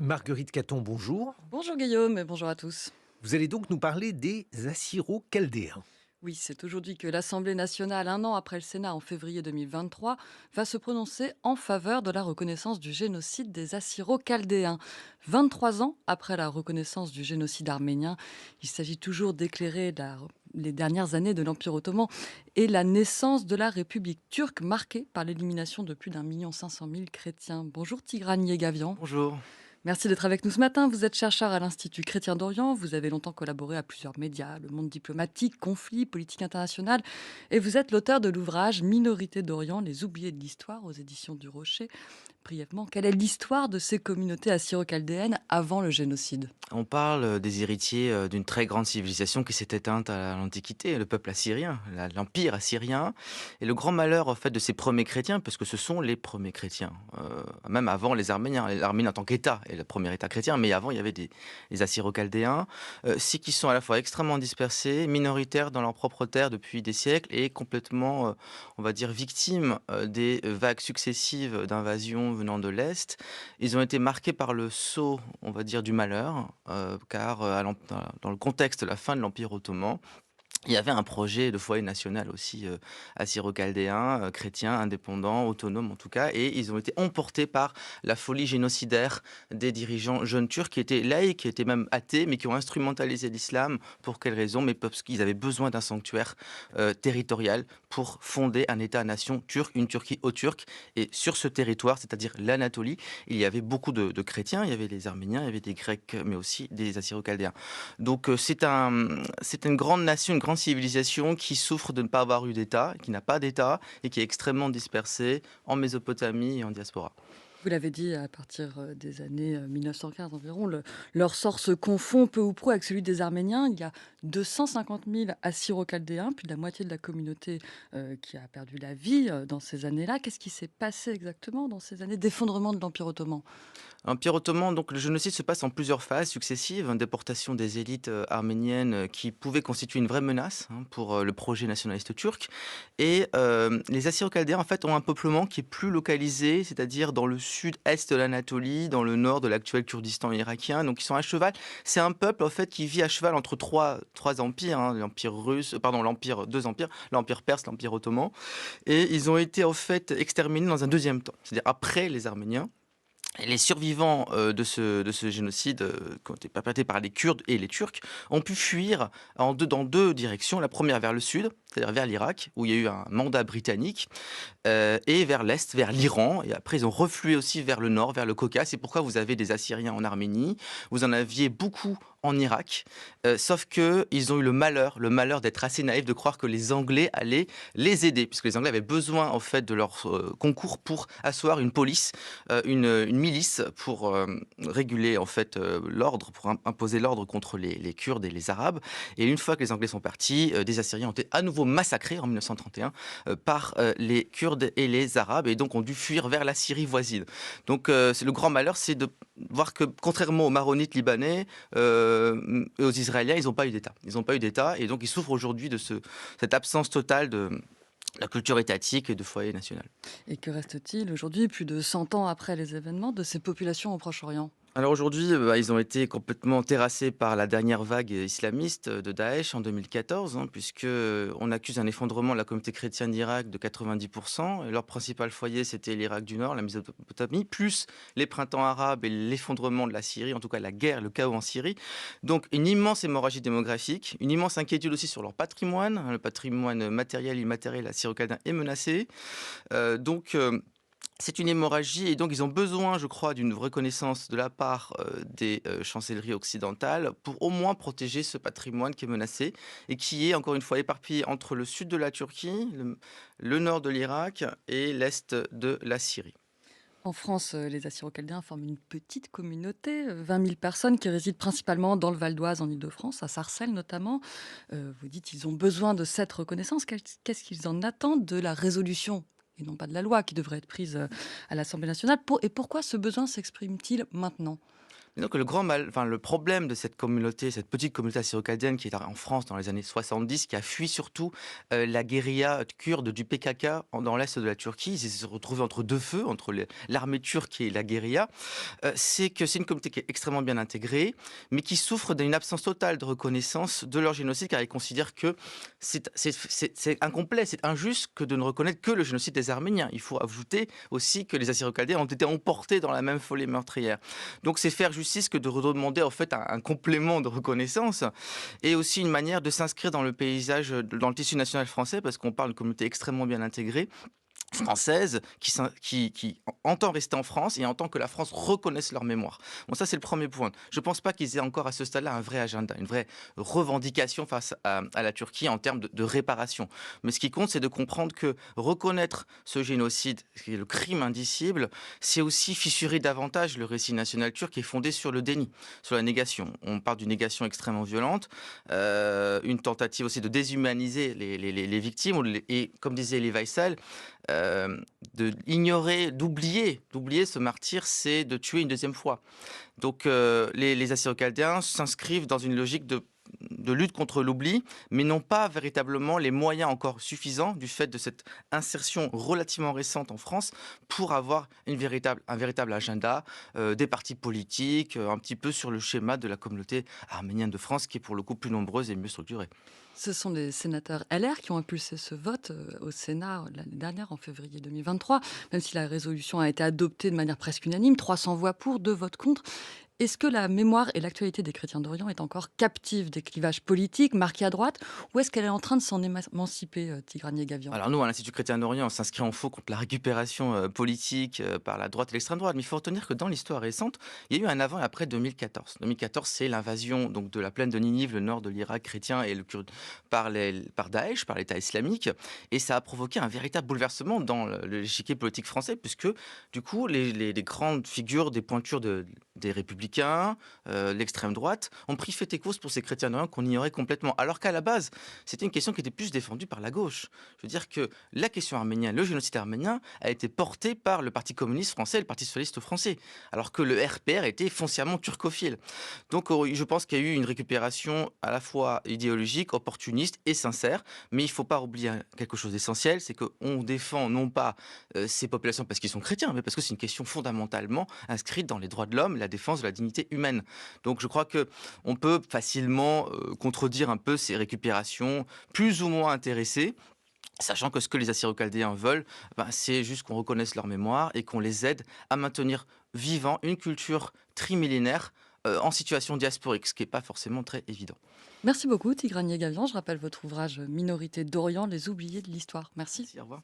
Marguerite Caton, bonjour. Bonjour Guillaume et bonjour à tous. Vous allez donc nous parler des Assyro-Chaldéens. Oui, c'est aujourd'hui que l'Assemblée nationale, un an après le Sénat en février 2023, va se prononcer en faveur de la reconnaissance du génocide des Assyro-Chaldéens. 23 ans après la reconnaissance du génocide arménien, il s'agit toujours d'éclairer les dernières années de l'Empire ottoman et la naissance de la République turque marquée par l'élimination de plus d'1,5 million chrétiens. Bonjour Tigrane Yegavian. Bonjour. Merci d'être avec nous ce matin. Vous êtes chercheur à l'Institut Chrétien d'Orient. Vous avez longtemps collaboré à plusieurs médias, le monde diplomatique, conflits, politique internationale. Et vous êtes l'auteur de l'ouvrage Minorité d'Orient, les oubliés de l'histoire aux éditions du Rocher. Brièvement, quelle est l'histoire de ces communautés assyro-chaldéennes avant le génocide? On parle des héritiers d'une très grande civilisation qui s'est éteinte à l'Antiquité, le peuple assyrien, l'empire assyrien. Et le grand malheur en fait de ces premiers chrétiens, parce que ce sont les premiers chrétiens, même avant les Arméniens. L'Arménie en tant qu'État est le premier État chrétien, mais avant il y avait les Assyro-Chaldéens, c'est qui sont à la fois extrêmement dispersés, minoritaires dans leur propre terre depuis des siècles et complètement, on va dire, victimes des vagues successives d'invasions venant de l'Est. Ils ont été marqués par le sceau, on va dire, du malheur, car dans le contexte de la fin de l'Empire ottoman, il y avait un projet de foyer national aussi assyro-chaldéen, chrétien, indépendant, autonome en tout cas, et ils ont été emportés par la folie génocidaire des dirigeants jeunes turcs qui étaient laïcs, qui étaient même athées, mais qui ont instrumentalisé l'islam. Pour quelles raisons? Mais parce qu'ils avaient besoin d'un sanctuaire territorial pour fonder un État-nation turc, une Turquie aux Turcs. Et sur ce territoire, c'est-à-dire l'Anatolie, il y avait beaucoup de chrétiens, il y avait les Arméniens, il y avait des Grecs, mais aussi des Assyro-chaldéens. Donc c'est une grande nation, une grande civilisation qui souffre de ne pas avoir eu d'État, qui n'a pas d'État et qui est extrêmement dispersée en Mésopotamie et en diaspora. Vous l'avez dit, à partir des années 1915 environ, leur sort se confond peu ou prou avec celui des Arméniens. Il y a 250 000 Assyro-Chaldéens, plus de la moitié de la communauté qui a perdu la vie dans ces années-là. Qu'est-ce qui s'est passé exactement dans ces années d'effondrement de l'Empire ottoman? Empire ottoman, donc le génocide se passe en plusieurs phases successives, hein, déportation des élites arméniennes qui pouvaient constituer une vraie menace pour le projet nationaliste turc. Et les Assyro-Chaldéens en fait ont un peuplement qui est plus localisé, c'est-à-dire dans le sud-est de l'Anatolie, dans le nord de l'actuel Kurdistan irakien. Donc ils sont à cheval. C'est un peuple en fait qui vit à cheval entre trois empires, hein, l'empire russe, pardon, deux empires, l'empire perse, l'empire ottoman. Et ils ont été en fait exterminés dans un deuxième temps, c'est-à-dire après les Arméniens. Et les survivants de ce génocide, qui ont été perpétrés par les Kurdes et les Turcs, ont pu fuir dans deux directions. La première vers le sud, c'est-à-dire vers l'Irak, où il y a eu un mandat britannique, et vers l'est, vers l'Iran. Et après, ils ont reflué aussi vers le nord, vers le Caucase. C'est pourquoi vous avez des Assyriens en Arménie. Vous en aviez beaucoup en Irak, sauf que ils ont eu le malheur d'être assez naïfs de croire que les Anglais allaient les aider, puisque les Anglais avaient besoin en fait de leur concours pour asseoir une police, une milice pour réguler en fait l'ordre, pour imposer l'ordre contre les Kurdes et les Arabes. Et une fois que les Anglais sont partis, des Assyriens ont été à nouveau massacrés en 1931 par les Kurdes et les Arabes, et donc ont dû fuir vers la Syrie voisine. Donc c'est le grand malheur, c'est de voir que contrairement aux Maronites libanais et aux Israéliens, ils n'ont pas eu d'État. Ils n'ont pas eu d'État, et donc ils souffrent aujourd'hui de cette absence totale de la culture étatique et de foyer national. Et que reste-t-il aujourd'hui, plus de 100 ans après les événements, de ces populations au Proche-Orient? Alors aujourd'hui, ils ont été complètement terrassés par la dernière vague islamiste de Daesh en 2014, hein, puisque on accuse un effondrement de la communauté chrétienne d'Irak de 90%. Et leur principal foyer, c'était l'Irak du Nord, la Mésopotamie, plus les printemps arabes et l'effondrement de la Syrie, en tout cas la guerre, le chaos en Syrie. Donc une immense hémorragie démographique, une immense inquiétude aussi sur leur patrimoine, hein, le patrimoine matériel, immatériel assyro-chaldéen est menacé. Donc c'est une hémorragie, et donc ils ont besoin, je crois, d'une reconnaissance de la part des chancelleries occidentales pour au moins protéger ce patrimoine qui est menacé et qui est encore une fois éparpillé entre le sud de la Turquie, le nord de l'Irak et l'est de la Syrie. En France, les Assyro-Chaldéens forment une petite communauté, 20 000 personnes qui résident principalement dans le Val d'Oise, en Île-de-France, à Sarcelles notamment. Vous dites qu'ils ont besoin de cette reconnaissance. Qu'est-ce qu'ils en attendent de la résolution et non pas de la loi qui devrait être prise à l'Assemblée nationale? Et pourquoi ce besoin s'exprime-t-il maintenant? Et donc le problème de cette communauté, cette petite communauté assyro-chaldéenne qui est en France dans les années 70, qui a fui surtout la guérilla kurde du PKK dans l'est de la Turquie, ils se sont retrouvés entre deux feux, entre l'armée turque et la guérilla, c'est que c'est une communauté qui est extrêmement bien intégrée, mais qui souffre d'une absence totale de reconnaissance de leur génocide, car ils considèrent que c'est incomplet, c'est injuste que de ne reconnaître que le génocide des Arméniens. Il faut ajouter aussi que les Assyro-Chaldéens ont été emportés dans la même folie meurtrière. Donc c'est faire justice que de redemander en fait un complément de reconnaissance et aussi une manière de s'inscrire dans le paysage, dans le tissu national français, parce qu'on parle d'une communauté extrêmement bien intégrée française qui entend rester en France et entend que la France reconnaisse leur mémoire. Bon, ça c'est le premier point. Je ne pense pas qu'ils aient encore à ce stade-là un vrai agenda, une vraie revendication face à la Turquie en termes de réparation. Mais ce qui compte, c'est de comprendre que reconnaître ce génocide, qui est le crime indicible, c'est aussi fissurer davantage le récit national turc qui est fondé sur le déni, sur la négation. On parle d'une négation extrêmement violente, une tentative aussi de déshumaniser les victimes, et comme disait Elie Wiesel, d'oublier ce martyr, c'est de tuer une deuxième fois. Donc les Assyro-Chaldéens s'inscrivent dans une logique de lutte contre l'oubli, mais n'ont pas véritablement les moyens encore suffisants du fait de cette insertion relativement récente en France pour avoir un véritable agenda, des partis politiques, un petit peu sur le schéma de la communauté arménienne de France qui est pour le coup plus nombreuse et mieux structurée. Ce sont des sénateurs LR qui ont impulsé ce vote au Sénat l'année dernière, en février 2023, même si la résolution a été adoptée de manière presque unanime, 300 voix pour, 2 votes contre. Est-ce que la mémoire et l'actualité des chrétiens d'Orient est encore captive des clivages politiques marqués à droite, ou est-ce qu'elle est en train de s'en émanciper, Tigrane Gavian? Alors nous, à l'Institut chrétien d'Orient, on s'inscrit en faux contre la récupération politique par la droite et l'extrême droite. Mais il faut retenir que dans l'histoire récente, il y a eu un avant et après 2014. 2014, c'est l'invasion donc de la plaine de Ninive, le nord de l'Irak chrétien, et par Daesh, par l'État islamique. Et ça a provoqué un véritable bouleversement dans l'échiquier politique français, puisque du coup, les grandes figures des pointures des républicains, l'extrême droite, ont pris fait et cause pour ces chrétiens d'Orient qu'on ignorait complètement. Alors qu'à la base, c'était une question qui était plus défendue par la gauche. Je veux dire que la question arménienne, le génocide arménien, a été porté par le Parti communiste français et le Parti socialiste français, alors que le RPR était foncièrement turcophile. Donc je pense qu'il y a eu une récupération à la fois idéologique, opportuniste et sincère, mais il ne faut pas oublier quelque chose d'essentiel, c'est qu'on défend non pas ces populations parce qu'ils sont chrétiens, mais parce que c'est une question fondamentalement inscrite dans les droits de l'homme, la défense de la dignité humaine. Donc je crois qu'on peut facilement contredire un peu ces récupérations plus ou moins intéressées, sachant que ce que les Assyro-Chaldéens veulent, c'est juste qu'on reconnaisse leur mémoire et qu'on les aide à maintenir vivant une culture trimillénaire en situation diasporique, ce qui n'est pas forcément très évident. Merci beaucoup, Tigrane Gavian. Je rappelle votre ouvrage Minorité d'Orient, les oubliés de l'histoire. Merci. Merci, au revoir.